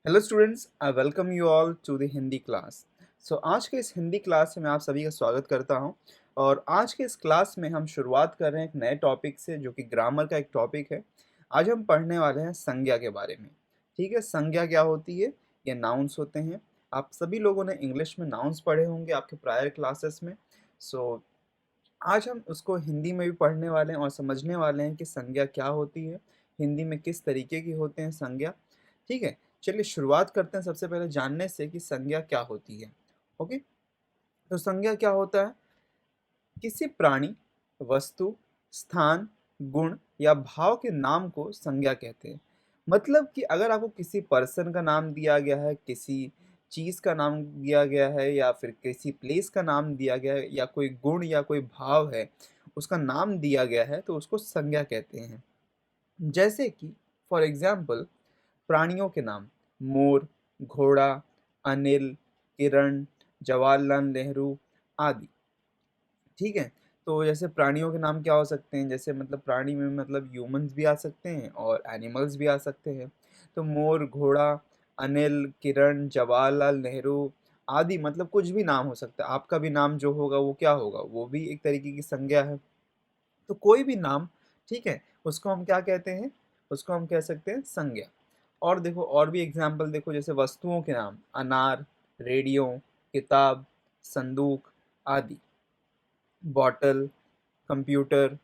Hello students, I welcome you all to the Hindi class. आज के इस हिंदी क्लास में मैं आप सभी का स्वागत करता हूं। और आज के इस क्लास में हम शुरुआत कर रहे हैं एक नए टॉपिक से, जो कि ग्रामर का एक टॉपिक है। आज हम पढ़ने वाले हैं संज्ञा के बारे में। ठीक है, संज्ञा क्या होती है? ये नाउन्स होते हैं। आप सभी लोगों ने इंग्लिश में नाउन्स पढ़े होंगे आपके प्रायर क्लासेस में। सो आज हम उसको हिंदी में भी पढ़ने वाले हैं और समझने वाले हैं कि संज्ञा क्या होती है, हिंदी में किस तरीके की होते हैं संज्ञा। ठीक है, चलिए शुरुआत करते हैं सबसे पहले जानने से कि संज्ञा क्या होती है। ओके, तो संज्ञा क्या होता है? किसी प्राणी, वस्तु, स्थान, गुण या भाव के नाम को संज्ञा कहते हैं। मतलब कि अगर आपको किसी पर्सन का नाम दिया गया है, किसी चीज का नाम दिया गया है, या फिर किसी प्लेस का नाम दिया गया है, या कोई गुण या कोई भाव है उसका नाम दिया गया है, तो उसको संज्ञा कहते हैं। जैसे कि फॉर एग्जाम्पल, प्राणियों के नाम: मोर, घोड़ा, अनिल, किरण, जवाहरलाल नेहरू आदि। ठीक है, तो जैसे प्राणियों के नाम क्या हो सकते हैं? जैसे मतलब प्राणी में मतलब ह्यूमंस भी आ सकते हैं और एनिमल्स भी आ सकते हैं। तो मोर, घोड़ा, अनिल, किरण, जवाहरलाल नेहरू आदि मतलब कुछ भी नाम हो सकता है। आपका भी नाम जो होगा वो क्या होगा? वो भी एक तरीके की संज्ञा है। तो कोई भी नाम, ठीक है, उसको हम क्या कहते हैं? उसको हम कह सकते हैं संज्ञा। और देखो, और भी एग्जाम्पल देखो, जैसे वस्तुओं के नाम: अनार, रेडियो, किताब, संदूक आदि। बॉटल, कंप्यूटर,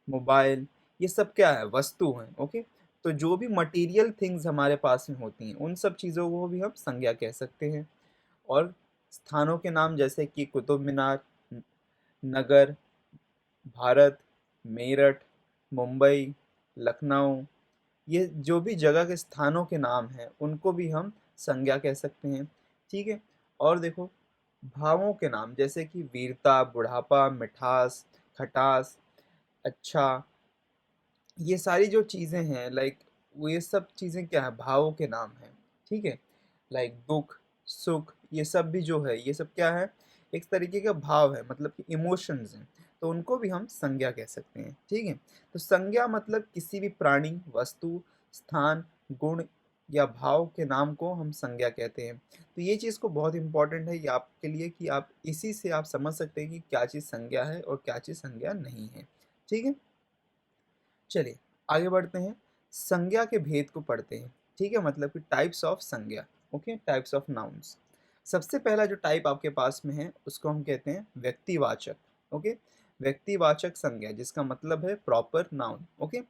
मोबाइल, ये सब क्या है? वस्तु हैं। ओके, तो जो भी मटेरियल थिंग्स हमारे पास में होती हैं उन सब चीज़ों को भी हम संज्ञा कह सकते हैं। और स्थानों के नाम जैसे कि कुतुब मीनार, नगर, भारत, मेरठ, मुंबई, लखनऊ, ये जो भी जगह के स्थानों के नाम हैं उनको भी हम संज्ञा कह सकते हैं। ठीक है, और देखो, भावों के नाम जैसे कि वीरता, बुढ़ापा, मिठास, खटास, अच्छा, ये सारी जो चीज़ें हैं, लाइक वो ये सब चीज़ें क्या है? भावों के नाम हैं। ठीक है, लाइक दुख, सुख, ये सब भी जो है, ये सब क्या है? एक तरीके का भाव है, मतलब कि इमोशंस हैं। तो उनको भी हम संज्ञा कह सकते हैं। ठीक है, तो संज्ञा मतलब किसी भी प्राणी, वस्तु, स्थान, गुण या भाव के नाम को हम संज्ञा कहते हैं। तो ये चीज़ को बहुत इंपॉर्टेंट है ये आपके लिए कि आप इसी से आप समझ सकते हैं कि क्या चीज़ संज्ञा है और क्या चीज़ संज्ञा नहीं है। ठीक है, चलिए आगे बढ़ते हैं, संज्ञा के भेद को पढ़ते हैं। ठीक है, मतलब कि टाइप्स ऑफ संज्ञा। Okay, types of nouns. सबसे पहला जो टाइप आपके पास में है उसको हम कहते हैं व्यक्तिवाचक। ओके, व्यक्तिवाचक संज्ञा, जिसका मतलब है प्रॉपर नाउन। ओके,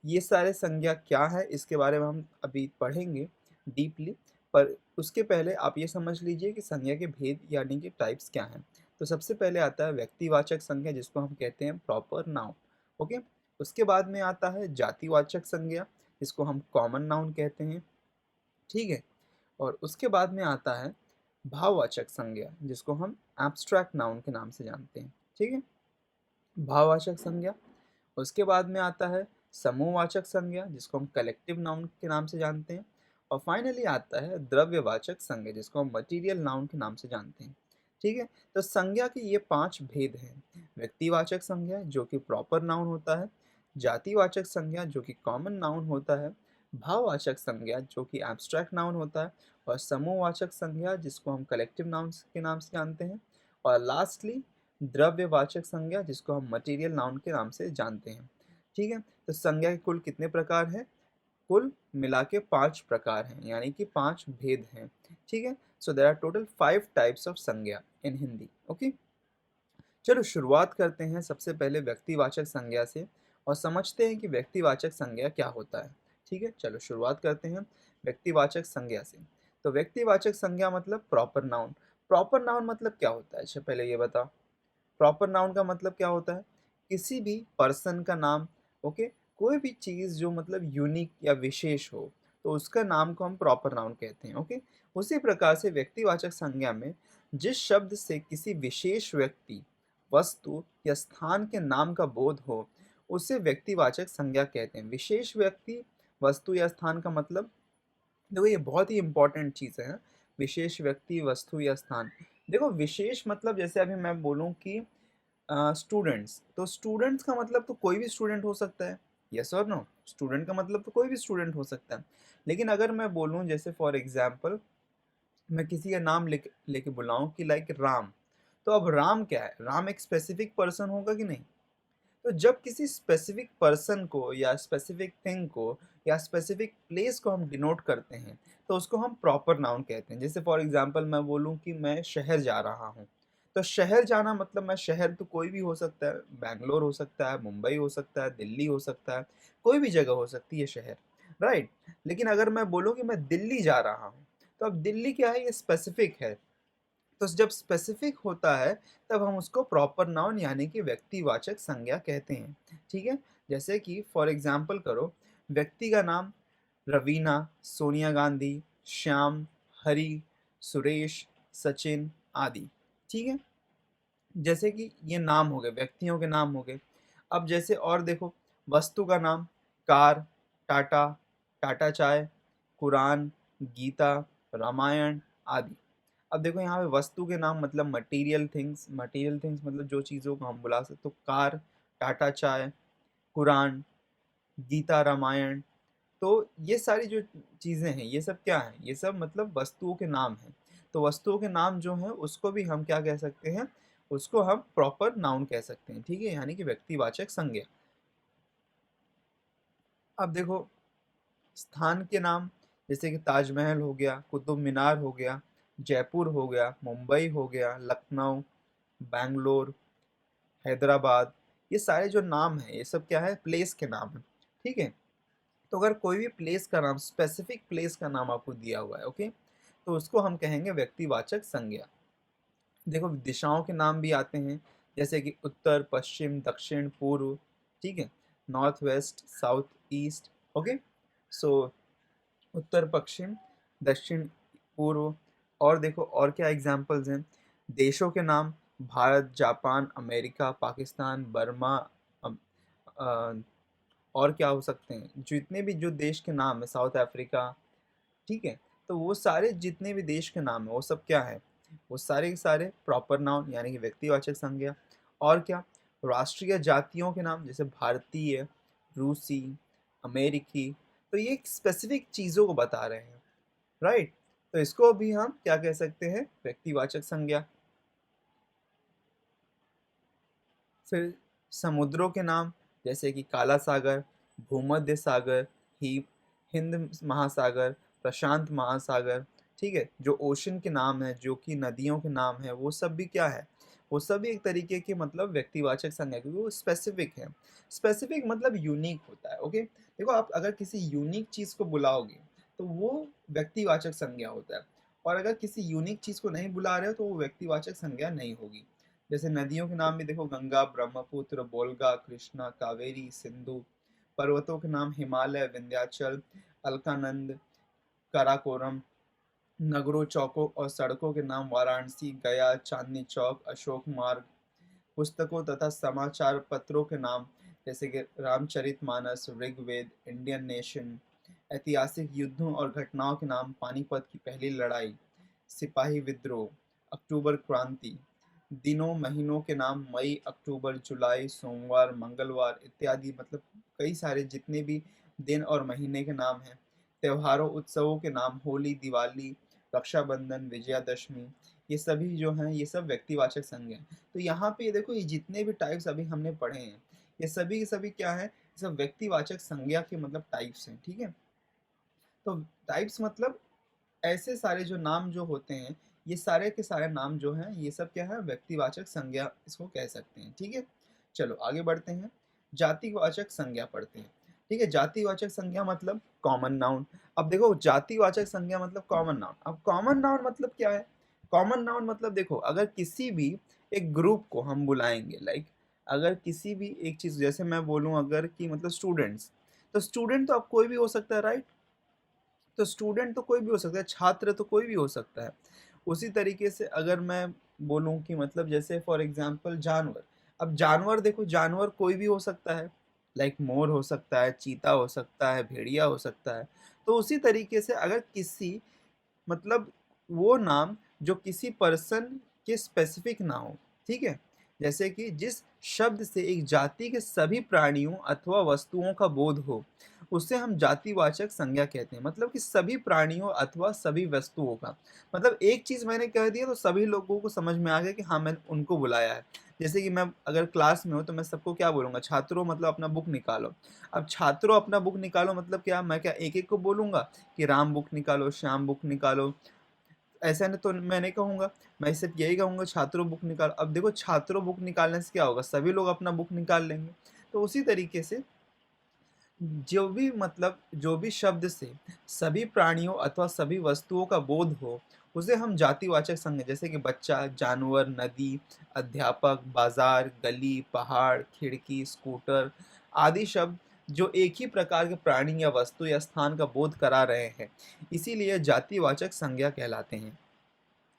ये सारे संज्ञा क्या है इसके बारे में हम अभी पढ़ेंगे डीपली। पर उसके पहले आप ये समझ लीजिए कि संज्ञा के भेद यानी कि टाइप्स क्या हैं। तो सबसे पहले आता है व्यक्तिवाचक संज्ञा, जिसको हम कहते हैं प्रॉपर नाउन। ओके, उसके बाद में आता है जातिवाचक संज्ञा, जिसको हम कॉमन नाउन कहते हैं। ठीक है, और उसके बाद में आता है भाववाचक संज्ञा, जिसको हम एब्स्ट्रैक्ट नाउन के नाम से जानते हैं। ठीक है, भाववाचक संज्ञा। उसके बाद में आता है समूहवाचक संज्ञा, जिसको हम कलेक्टिव नाउन के नाम से जानते हैं। और फाइनली आता है द्रव्यवाचक संज्ञा, जिसको हम मटीरियल नाउन के नाम से जानते हैं। ठीक है, तो संज्ञा के ये 5 भेद हैं: व्यक्तिवाचक संज्ञा जो कि प्रॉपर नाउन होता है, जातिवाचक संज्ञा जो कि कॉमन नाउन होता है, भाववाचक संज्ञा जो कि एब्स्ट्रैक्ट नाउन होता है, और समूहवाचक संज्ञा जिसको हम कलेक्टिव नाउन के नाम से जानते हैं, और लास्टली द्रव्यवाचक संज्ञा जिसको हम मटेरियल नाउन के नाम से जानते हैं। ठीक है, तो संज्ञा के कुल कितने प्रकार हैं? कुल मिला के 5 प्रकार हैं, यानी कि 5 भेद हैं। ठीक है, so there are total 5 types of संज्ञा इन हिंदी। ओके, चलो शुरुआत करते हैं सबसे पहले व्यक्तिवाचक संज्ञा से और समझते हैं कि व्यक्तिवाचक संज्ञा क्या होता है। ठीक है, चलो शुरुआत करते हैं व्यक्तिवाचक संज्ञा से। तो व्यक्तिवाचक संज्ञा मतलब प्रॉपर नाउन। प्रॉपर नाउन मतलब क्या होता है? अच्छा पहले ये बता, प्रॉपर नाउन का मतलब क्या होता है? किसी भी पर्सन का नाम। ओके, कोई भी चीज़ जो मतलब यूनिक या विशेष हो, तो उसका नाम को हम प्रॉपर नाउन कहते हैं। ओके, उसी प्रकार से व्यक्तिवाचक संज्ञा में जिस शब्द से किसी विशेष व्यक्ति, वस्तु या स्थान के नाम का बोध हो, उसे व्यक्तिवाचक संज्ञा कहते हैं। विशेष व्यक्ति, वस्तु या स्थान का मतलब, देखो ये बहुत ही इंपॉर्टेंट चीज़ है। विशेष व्यक्ति, वस्तु या स्थान। देखो विशेष मतलब जैसे अभी मैं बोलूँ कि स्टूडेंट्स, तो स्टूडेंट्स का मतलब तो कोई भी स्टूडेंट हो सकता है, यस और नो। स्टूडेंट का मतलब तो कोई भी स्टूडेंट हो सकता है। लेकिन अगर मैं बोलूँ जैसे फॉर एग्जांपल मैं किसी का नाम लेके लेके बुलाऊं कि लाइक राम, तो अब राम क्या है? राम एक स्पेसिफिक पर्सन होगा कि नहीं? तो जब किसी स्पेसिफिक पर्सन को या स्पेसिफिक थिंग को या स्पेसिफिक प्लेस को हम डिनोट करते हैं तो उसको हम प्रॉपर नाउन कहते हैं। जैसे फॉर एग्जांपल मैं बोलूं कि मैं शहर जा रहा हूं, तो शहर जाना मतलब मैं शहर तो कोई भी हो सकता है, बैंगलोर हो सकता है, मुंबई हो सकता है, दिल्ली हो सकता है, कोई भी जगह हो सकती है शहर, राइट। लेकिन अगर मैं बोलूं कि मैं दिल्ली जा रहा हूं, तो अब दिल्ली क्या है? ये स्पेसिफिक है। तो जब स्पेसिफिक होता है तब हम उसको प्रॉपर नाउन यानी कि व्यक्तिवाचक संज्ञा कहते हैं। ठीक है। जैसे कि फॉर एग्जांपल करो, व्यक्ति का नाम रवीना, सोनिया गांधी, श्याम, हरि, सुरेश, सचिन आदि। ठीक है। जैसे कि ये नाम हो गए, व्यक्तियों के नाम हो गए। अब जैसे और देखो, वस्तु का नाम कार, टाटा, टाटा चाय, कुरान, गीता, रामायण आदि। अब देखो यहाँ पे वस्तु के नाम मतलब मटेरियल थिंग्स मतलब जो चीज़ों को हम बुला सकते, तो कार, टाटा चाय, कुरान, गीता, रामायण। तो ये सारी जो चीज़ें हैं ये सब क्या हैं? ये सब मतलब वस्तुओं के नाम हैं। तो वस्तुओं के नाम जो हैं उसको भी हम क्या कह सकते हैं? उसको हम प्रॉपर नाउन कह सकते हैं। ठीक है, यानी कि व्यक्तिवाचक संज्ञा। अब देखो, स्थान के नाम जैसे कि ताजमहल हो गया, कुतुब मीनार हो गया, जयपुर हो गया, मुंबई हो गया, लखनऊ, बैंगलोर, हैदराबाद। ये सारे जो नाम हैं ये सब क्या है? प्लेस के नाम है। ठीक है। तो अगर कोई भी प्लेस का नाम, स्पेसिफिक प्लेस का नाम आपको दिया हुआ है, ओके, तो उसको हम कहेंगे व्यक्तिवाचक संज्ञा। देखो, दिशाओं के नाम भी आते हैं, जैसे कि उत्तर, पश्चिम, दक्षिण, पूर्व। ठीक है। North west, south east. Okay. So उत्तर, पश्चिम, दक्षिण, पूर्व। और देखो और क्या एग्जाम्पल्स हैं? देशों के नाम Bharat, Japan, America, Pakistan, Burma, अम, अ, और क्या हो सकते हैं? जितने भी जो देश के नाम है, साउथ अफ्रीका। ठीक है। तो वो सारे जितने भी देश के नाम है वो सब क्या है? वो सारे के सारे प्रॉपर नाउन यानी कि व्यक्तिवाचक संज्ञा। और क्या? राष्ट्रीय जातियों के नाम जैसे भारतीय, रूसी, अमेरिकी। तो ये स्पेसिफिक चीज़ों को बता रहे हैं, राइट। तो इसको भी हम क्या कह सकते हैं? व्यक्तिवाचक संज्ञा। फिर समुद्रों के नाम जैसे कि काला सागर, भूमध्य सागर, ही हिंद महासागर, प्रशांत महासागर। ठीक है। जो ओशन के नाम है, जो कि नदियों के नाम है, वो सब भी क्या है? वो सब भी एक तरीके के मतलब व्यक्तिवाचक संज्ञा, क्योंकि वो स्पेसिफिक है। स्पेसिफिक मतलब यूनिक होता है। ओके। देखो, आप अगर किसी यूनिक चीज़ को बुलाओगे तो वो व्यक्तिवाचक संज्ञा होता है। और अगर किसी यूनिक चीज़ को नहीं बुला रहे हो तो वो व्यक्तिवाचक संज्ञा नहीं होगी। जैसे नदियों के नाम भी देखो, गंगा, ब्रह्मपुत्र, बोलगा, कृष्णा, कावेरी, सिंधु। पर्वतों के नाम हिमालय, विंध्याचल, अलकानंद, काराकोरम। नगरों, चौकों और सड़कों के नाम वाराणसी, गया, चांदनी चौक, अशोक मार्ग। पुस्तकों तथा समाचार पत्रों के नाम जैसे कि रामचरितमानस, ऋग्वेद, इंडियन नेशन। ऐतिहासिक युद्धों और घटनाओं के नाम पानीपत की पहली लड़ाई, सिपाही विद्रोह, अक्टूबर क्रांति। दिनों महीनों के नाम मई, अक्टूबर, जुलाई, सोमवार, मंगलवार इत्यादि, मतलब कई सारे जितने भी दिन और महीने के नाम हैं। त्योहारों उत्सवों के नाम होली, दिवाली, रक्षाबंधन, विजयादशमी। ये सभी जो हैं ये सब व्यक्तिवाचक संज्ञा हैं। तो यहाँ पे ये देखो, ये जितने भी टाइप्स अभी हमने पढ़े हैं ये सभी के सभी क्या है? ये सब व्यक्तिवाचक संज्ञा के मतलब टाइप्स हैं। ठीक है। तो टाइप्स मतलब ऐसे सारे जो नाम जो होते हैं, ये सारे के सारे नाम जो हैं ये सब क्या है? व्यक्तिवाचक संज्ञा इसको कह सकते हैं। ठीक है। चलो आगे बढ़ते हैं, जातिवाचक संज्ञा पढ़ते हैं। ठीक है। जातिवाचक संज्ञा मतलब कॉमन नाउन। अब देखो, जातिवाचक संज्ञा मतलब कॉमन नाउन। अब कॉमन नाउन मतलब क्या है? कॉमन नाउन मतलब देखो, अगर किसी भी एक ग्रुप को हम बुलाएंगे, लाइक अगर किसी भी एक चीज, जैसे मैं बोलूं अगर कि मतलब स्टूडेंट्स, तो स्टूडेंट तो अब कोई भी हो सकता है, राइट। तो स्टूडेंट तो कोई भी हो सकता है, छात्र तो कोई भी हो सकता है। उसी तरीके से अगर मैं बोलूँ कि मतलब जैसे फॉर एग्जांपल जानवर, अब जानवर देखो, जानवर कोई भी हो सकता है, लाइक मोर हो सकता है, चीता हो सकता है, भेड़िया हो सकता है। तो उसी तरीके से अगर किसी मतलब वो नाम जो किसी पर्सन के स्पेसिफिक ना हो, ठीक है, जैसे कि जिस शब्द से एक जाति के सभी प्राणियों अथवा वस्तुओं का बोध हो, उसे हम जातिवाचक संज्ञा कहते हैं। मतलब कि सभी प्राणियों अथवा सभी वस्तुओं का, मतलब एक चीज मैंने कह दिया तो सभी लोगों को समझ में आ गया कि हाँ मैंने उनको बुलाया है। जैसे कि मैं अगर क्लास में हूँ तो मैं सबको क्या बोलूंगा, छात्रों मतलब अपना बुक निकालो। अब छात्रों अपना बुक निकालो मतलब क्या, मैं क्या एक एक को बोलूंगा कि राम बुक निकालो, श्याम बुक निकालो, ऐसा नहीं तो मैं नहीं कहूँगा। मैं सिर्फ यही कहूँगा छात्रों बुक निकालो। अब देखो छात्रों बुक निकालने से क्या होगा, सभी लोग अपना बुक निकाल लेंगे। तो उसी तरीके से जो भी मतलब जो भी शब्द से सभी प्राणियों अथवा सभी वस्तुओं का बोध हो, उसे हम जातिवाचक संज्ञा, जैसे कि बच्चा, जानवर, नदी, अध्यापक, बाजार, गली, पहाड़, खिड़की, स्कूटर आदि शब्द जो एक ही प्रकार के प्राणी या वस्तु या स्थान का बोध करा रहे हैं, इसीलिए जातिवाचक संज्ञा कहलाते हैं।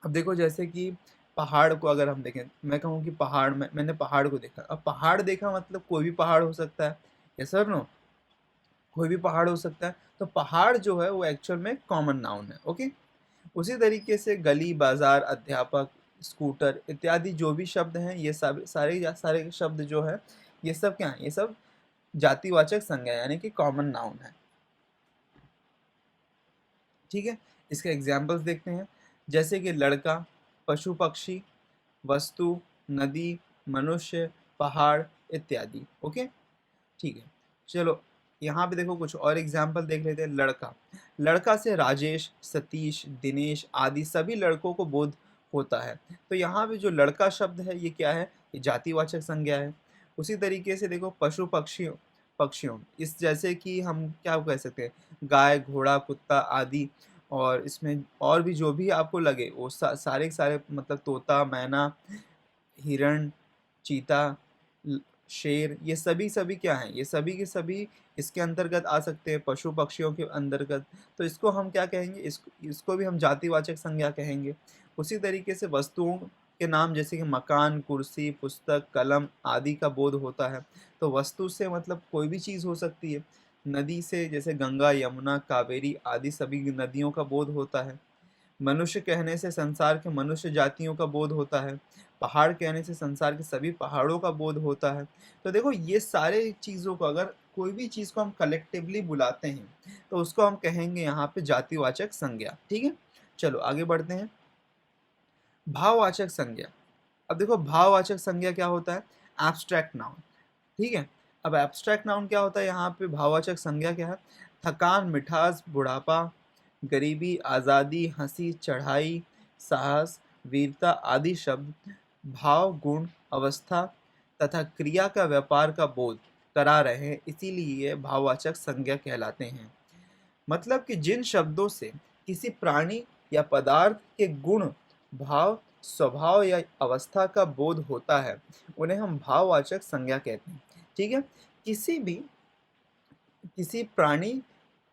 अब देखो जैसे कि पहाड़ को अगर हम देखें, मैं कहूँ कि पहाड़ में मैंने पहाड़ को देखा, अब पहाड़ देखा मतलब कोई भी पहाड़ हो सकता है, यस सर नो, कोई भी पहाड़ हो सकता है। तो पहाड़ जो है वो एक्चुअल में कॉमन नाउन है, ओके। उसी तरीके से गली, बाजार, अध्यापक, स्कूटर इत्यादि जो भी शब्द हैं, ये सब सारे सारे शब्द जो है, ये सब क्या है, ये सब जातिवाचक संज्ञा यानी कि कॉमन नाउन है। ठीक है, इसके एग्जाम्पल्स देखते हैं। जैसे कि लड़का, पशु पक्षी, वस्तु, नदी, मनुष्य, पहाड़ इत्यादि, ओके। ठीक है, चलो यहाँ पे देखो कुछ और एग्जाम्पल देख लेते हैं। लड़का, लड़का से राजेश, सतीश, दिनेश आदि सभी लड़कों को बोध होता है। तो यहाँ पे जो लड़का शब्द है ये क्या है, ये जातिवाचक संज्ञा है। उसी तरीके से देखो पशु पक्षियों, पक्षियों इस जैसे कि हम क्या कह सकते हैं, गाय, घोड़ा, कुत्ता आदि। और इसमें और भी जो भी आपको लगे वो सारे के सारे मतलब तोता, मैना, हिरण, चीता, शेर, ये सभी सभी क्या हैं, ये सभी के सभी इसके अंतर्गत आ सकते हैं, पशु पक्षियों के अंतर्गत। तो इसको हम क्या कहेंगे, इसको भी हम जातिवाचक संज्ञा कहेंगे। उसी तरीके से वस्तुओं के नाम जैसे कि मकान, कुर्सी, पुस्तक, कलम आदि का बोध होता है। तो वस्तु से मतलब कोई भी चीज़ हो सकती है। नदी से जैसे गंगा, यमुना, कावेरी आदि सभी नदियों का बोध होता है। मनुष्य कहने से संसार के मनुष्य जातियों का बोध होता है। पहाड़ कहने से संसार के सभी पहाड़ों का बोध होता है। तो देखो ये सारे चीज़ों को, अगर कोई भी चीज़ को हम कलेक्टिवली बुलाते हैं तो उसको हम कहेंगे यहाँ पे जातिवाचक संज्ञा। ठीक है, चलो आगे बढ़ते हैं। भाववाचक संज्ञा। अब देखो भाववाचक संज्ञा क्या होता है, एब्स्ट्रैक्ट नाउन। ठीक है, अब एब्स्ट्रैक्ट नाउन क्या होता है, यहाँ पे भाववाचक संज्ञा क्या है, थकान, मिठास, बुढ़ापा, गरीबी, आज़ादी, हंसी, चढ़ाई, साहस, वीरता आदि शब्द भाव, गुण, अवस्था तथा क्रिया का व्यापार का बोध करा रहे हैं, इसीलिए ये भाववाचक संज्ञा कहलाते हैं। मतलब कि जिन शब्दों से किसी प्राणी या पदार्थ के गुण, भाव, स्वभाव या अवस्था का बोध होता है, उन्हें हम भाववाचक संज्ञा कहते हैं। ठीक है, किसी भी किसी प्राणी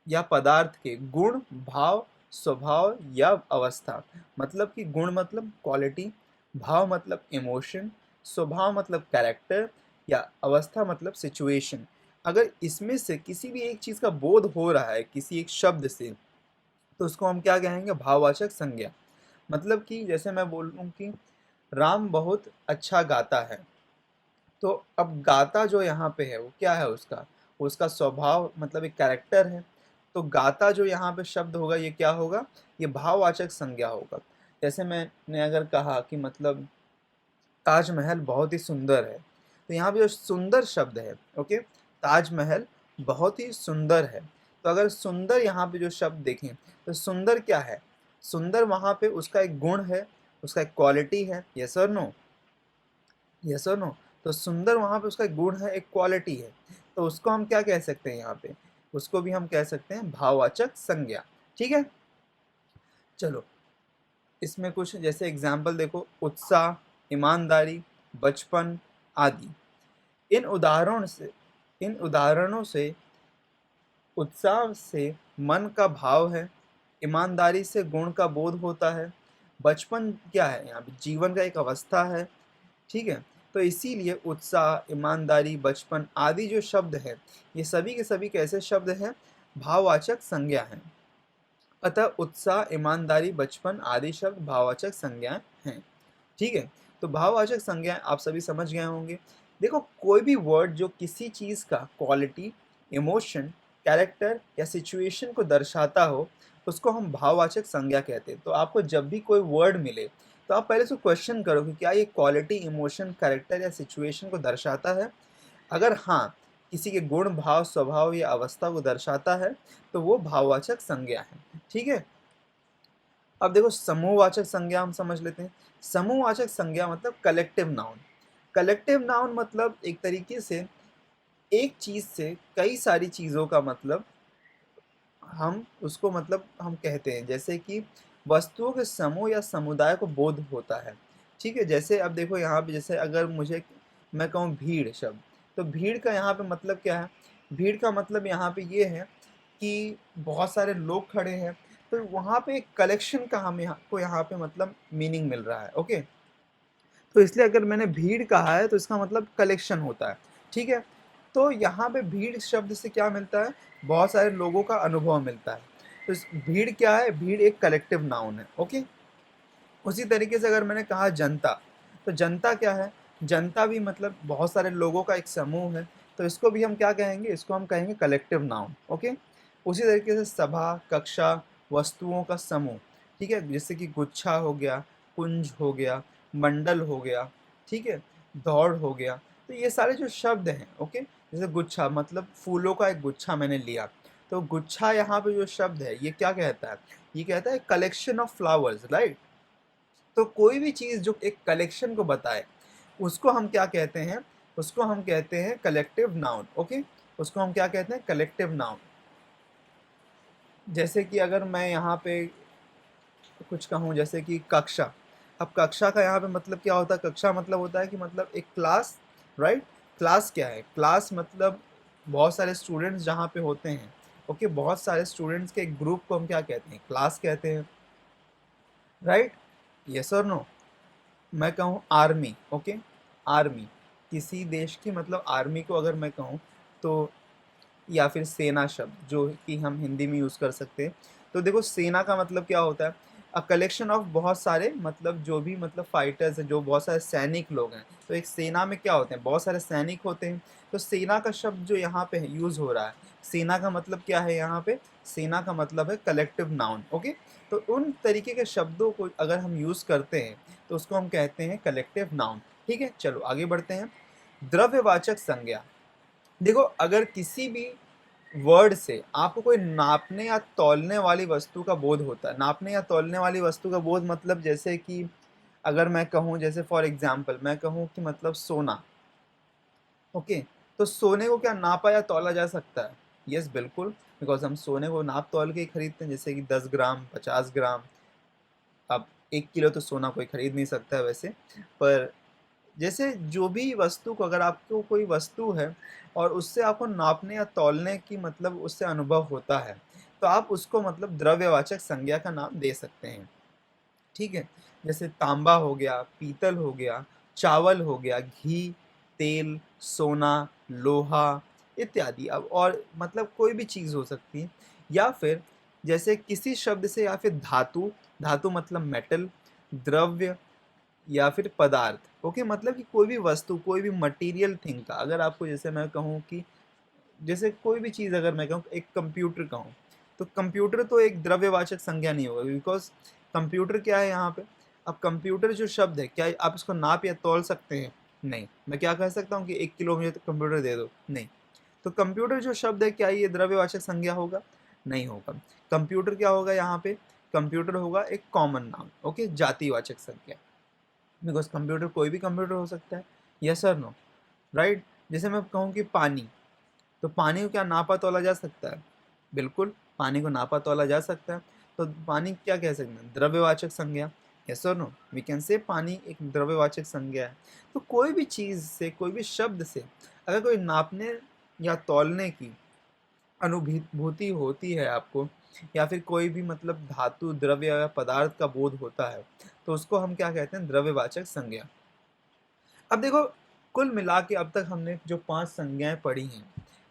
या पदार्थ के गुण, भाव, स्वभाव या अवस्था, मतलब कि गुण मतलब क्वालिटी, भाव मतलब इमोशन, स्वभाव मतलब कैरेक्टर या अवस्था मतलब सिचुएशन, अगर इसमें से किसी भी एक चीज़ का बोध हो रहा है किसी एक शब्द से, तो उसको हम क्या कहेंगे, भाववाचक संज्ञा। मतलब कि जैसे मैं बोलूँ कि राम बहुत अच्छा गाता है, तो अब गाता जो यहाँ पे है वो क्या है, उसका उसका स्वभाव मतलब एक कैरेक्टर है। तो गाता जो यहाँ पे शब्द होगा ये क्या होगा, ये भाववाचक संज्ञा होगा। जैसे मैंने अगर कहा कि मतलब ताजमहल बहुत ही सुंदर है, तो यहाँ पे जो सुंदर शब्द है, ओके, ताजमहल बहुत ही सुंदर है। तो अगर सुंदर यहाँ पे जो शब्द देखें तो सुंदर क्या है, सुंदर वहाँ पे उसका एक गुण है, उसका एक क्वालिटी है, यस और नो, यस और नो। तो सुंदर वहाँ पे उसका एक गुण है, एक क्वालिटी है। तो उसको हम क्या कह सकते हैं यहाँ पे, उसको भी हम कह सकते हैं भाववाचक संज्ञा। ठीक है, चलो इसमें कुछ जैसे एग्जाम्पल देखो, उत्साह, ईमानदारी, बचपन आदि। इन उदाहरणों से इन उदाहरणों से उत्साह से मन का भाव है, ईमानदारी से गुण का बोध होता है, बचपन क्या है यहाँ पे, जीवन का एक अवस्था है। ठीक है, तो इसीलिए उत्साह, ईमानदारी, बचपन आदि जो शब्द है, ये सभी के सभी कैसे शब्द हैं, भाववाचक संज्ञा हैं। अतः उत्साह, ईमानदारी, बचपन आदि शब्द भाववाचक संज्ञाएं हैं। ठीक है, तो भाववाचक संज्ञाएं आप सभी समझ गए होंगे देखो कोई भी वर्ड जो किसी चीज़ का क्वालिटी, इमोशन, कैरेक्टर या सिचुएशन को दर्शाता हो, उसको हम भाववाचक संज्ञा कहते हैं। तो आपको जब भी कोई वर्ड मिले, तो आप पहले उसको क्वेश्चन करो कि क्या ये क्वालिटी, इमोशन, कैरेक्टर या सिचुएशन को दर्शाता है? अगर हाँ, किसी के गुण, भाव, स्वभाव या अवस्था को दर्शाता है, तो वो भाववाचक संज्ञा है। ठीक है? अब देखो समूहवाचक संज्ञा हम समझ लेते हैं। समूहवाचक संज्ञा मतलब कलेक्टिव नाउन। कलेक्टिव नाउन मतलब एक तरीके से एक चीज़ से कई सारी चीज़ों का मतलब हम उसको मतलब हम कहते हैं। जैसे कि वस्तुओं के समूह या समुदाय को बोध होता है। ठीक है? जैसे अब देखो यहाँ पे जैसे अगर मुझे मैं कहूँ भीड़ शब्द, तो भीड़ का यहाँ पे मतलब क्या है? भीड़ का मतलब यहाँ पे ये है कि बहुत सारे लोग खड़े हैं, तो वहाँ पे एक कलेक्शन का हम यहाँ पे मतलब मीनिंग मिल रहा है। ओके? तो इसलिए अगर मैंने भीड़ कहा है तो इसका मतलब कलेक्शन होता है। ठीक है? तो यहाँ पे भीड़ शब्द से क्या मिलता है? बहुत सारे लोगों का अनुभव मिलता है। तो इस भीड़ क्या है? भीड़ एक कलेक्टिव नाउन है। ओके? उसी तरीके से अगर मैंने कहा जनता, तो जनता क्या है? जनता भी मतलब बहुत सारे लोगों का एक समूह है, तो इसको भी हम क्या कहेंगे? इसको हम कहेंगे कलेक्टिव नाउन। ओके? उसी तरीके से सभा, कक्षा, वस्तुओं का समूह, ठीक है? जैसे कि गुच्छा हो गया, कुंज हो गया, मंडल हो गया, ठीक है? दौड़ हो गया, तो ये सारे जो शब्द हैं, ओके? जैसे गुच्छा मतलब फूलों का एक गुच्छा मैंने लिया, तो गुच्छा यहाँ पे जो शब्द है, ये क्या कहता है? ये कहता है कलेक्शन ऑफ फ्लावर्स, राइट? तो कोई भी चीज़ जो एक कलेक्शन को बताए, उसको हम क्या कहते हैं? उसको हम कहते हैं कलेक्टिव नाउन। ओके? उसको हम क्या कहते हैं? Collective noun. जैसे कि अगर मैं यहाँ पे कुछ कहूँ, जैसे कि कक्षा। अब कक्षा का यहाँ पे मतलब क्या होता है? कक्षा मतलब होता है कि मतलब एक क्लास, राइट? क्लास क्या है? क्लास मतलब बहुत सारे स्टूडेंट्स जहाँ पे होते हैं। ओके? बहुत सारे स्टूडेंट्स के एक ग्रुप को हम क्या कहते हैं? क्लास कहते हैं, राइट? यस और नो? मैं कहूँ आर्मी, ओके? आर्मी, किसी देश की मतलब आर्मी को अगर मैं कहूँ, तो या फिर सेना शब्द जो कि हम हिंदी में यूज़ कर सकते हैं। तो देखो सेना का मतलब क्या होता है? अ कलेक्शन ऑफ बहुत सारे मतलब जो भी मतलब फाइटर्स हैं, जो बहुत सारे सैनिक लोग हैं। तो एक सेना में क्या होते हैं? बहुत सारे सैनिक होते हैं। तो सेना का शब्द जो यहाँ पे यूज़ हो रहा है, सेना का मतलब क्या है यहाँ पे? सेना का मतलब है कलेक्टिव नाउन। ओके? तो उन तरीके के शब्दों को अगर हम यूज़ करते हैं, तो उसको हम कहते हैं कलेक्टिव नाउन। ठीक है? चलो आगे बढ़ते हैं। द्रव्यवाचक संज्ञा। देखो अगर किसी भी वर्ड से आपको कोई नापने या तौलने वाली वस्तु का बोध होता है। नापने या तौलने वाली वस्तु का बोध मतलब जैसे कि अगर मैं कहूँ, जैसे फॉर एग्जांपल मैं कहूँ कि मतलब सोना, ओके? तो सोने को क्या नापा या तौला जा सकता है? यस बिल्कुल, बिकॉज़ हम सोने को नाप तौल के ही खरीदते हैं, जैसे कि 10 ग्राम, 50 ग्राम। अब 1 किलो तो सोना कोई खरीद नहीं सकता है वैसे, पर जैसे जो भी वस्तु को अगर आपको कोई वस्तु है और उससे आपको नापने या तौलने की मतलब उससे अनुभव होता है, तो आप उसको मतलब द्रव्यवाचक संज्ञा का नाम दे सकते हैं। ठीक है? जैसे तांबा हो गया, पीतल हो गया, चावल हो गया, घी, तेल, सोना, लोहा इत्यादि। अब और मतलब कोई भी चीज़ हो सकती है, या फिर जैसे किसी शब्द से, या फिर धातु, धातु मतलब मेटल, द्रव्य या फिर पदार्थ। ओके? मतलब कि कोई भी वस्तु, कोई भी मटेरियल थिंग का अगर आपको, जैसे मैं कहूँ कि जैसे कोई भी चीज़ अगर मैं कहूँ, एक कंप्यूटर कहूँ, तो कंप्यूटर तो एक द्रव्यवाचक संज्ञा नहीं होगा, बिकॉज़ कंप्यूटर क्या है यहाँ पे? अब कंप्यूटर जो शब्द है, क्या आप इसको नाप या तौल सकते हैं? नहीं। मैं क्या कह सकता हूँ कि 1 किलो मुझे तो कंप्यूटर दे दो? नहीं। तो कंप्यूटर जो शब्द है, क्या ये द्रव्यवाचक संज्ञा होगा? नहीं होगा। कंप्यूटर क्या होगा यहाँ पे? कंप्यूटर होगा एक कॉमन नाउन, ओके? जातिवाचक संज्ञा। बिकॉज़ कंप्यूटर कोई भी कंप्यूटर हो सकता है। येस और नो? राइट? जैसे मैं कहूँ कि पानी, तो पानी को क्या नापा तौला जा सकता है? बिल्कुल, पानी को नापा तौला जा सकता है। तो पानी क्या कह सकते हैं? द्रव्यवाचक संज्ञा। यस और नो? वी कैन से पानी एक द्रव्यवाचक संज्ञा है। तो कोई भी चीज़ से, कोई भी शब्द से अगर कोई नापने या तौलने की अनुभूति होती है आपको, या फिर कोई भी मतलब धातु, द्रव्य या पदार्थ का बोध होता है, तो उसको हम क्या कहते हैं? द्रव्यवाचक संज्ञा। अब देखो कुल मिला के अब तक हमने जो 5 संज्ञाएँ पढ़ी हैं,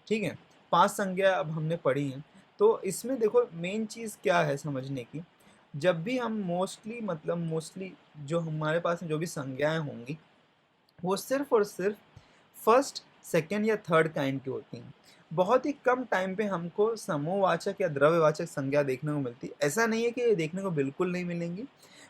ठीक है? 5 संज्ञा अब हमने पढ़ी हैं, तो इसमें देखो मेन चीज़ क्या है समझने की, जब भी हम मोस्टली मतलब मोस्टली जो हमारे पास जो भी संज्ञाएँ होंगी, वो सिर्फ़ और सिर्फ़ फर्स्ट, सेकंड या थर्ड काइंड की होती हैं। बहुत ही कम टाइम पे हमको समूहवाचक या द्रव्यवाचक संज्ञा देखने को मिलती है। ऐसा नहीं है कि ये देखने को बिल्कुल नहीं मिलेंगी,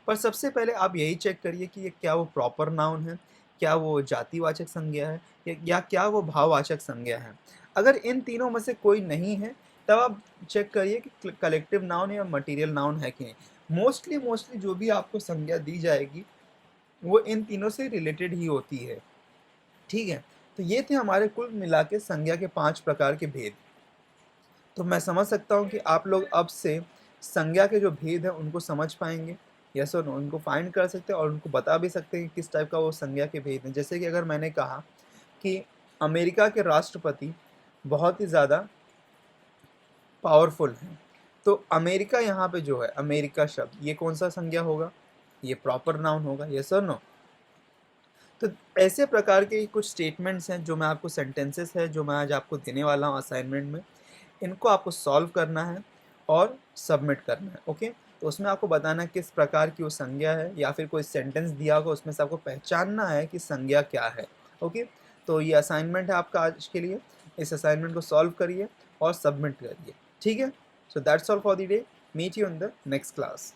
पर सबसे पहले आप यही चेक करिए कि ये क्या वो प्रॉपर नाउन है, क्या वो जातिवाचक संज्ञा है, या क्या वो भाववाचक संज्ञा है। अगर इन तीनों में से कोई नहीं है, तब आप चेक करिए कि कलेक्टिव नाउन या मटेरियल नाउन है कि नहीं। मोस्टली जो भी आपको संज्ञा दी जाएगी वो इन तीनों से रिलेटेड ही होती है। ठीक है, तो ये थे हमारे कुल मिला के संज्ञा के 5 प्रकार के भेद। तो मैं समझ सकता हूँ कि आप लोग अब से संज्ञा के जो भेद हैं उनको समझ पाएंगे। यस और नो, उनको फाइंड कर सकते हैं और उनको बता भी सकते हैं कि किस टाइप का वो संज्ञा के भेद हैं। जैसे कि अगर मैंने कहा कि अमेरिका के राष्ट्रपति बहुत ही ज़्यादा पावरफुल हैं, तो अमेरिका यहाँ पे जो है, अमेरिका शब्द, ये कौन सा संज्ञा होगा? ये प्रॉपर नाउन होगा। यस और नो? तो ऐसे प्रकार के कुछ स्टेटमेंट्स हैं जो मैं आपको, सेंटेंसेस है जो मैं आज आपको देने वाला हूँ असाइनमेंट में। इनको आपको सॉल्व करना है और सबमिट करना है। ओके, तो उसमें आपको बताना है किस प्रकार की वो संज्ञा है, या फिर कोई सेंटेंस दिया होगा उसमें से आपको पहचानना है कि संज्ञा क्या है। ओके, तो ये असाइनमेंट है आपका आज के लिए। इस असाइनमेंट को सॉल्व करिए और सबमिट करिए। ठीक है, so that's all for the day. Meet you in the next class.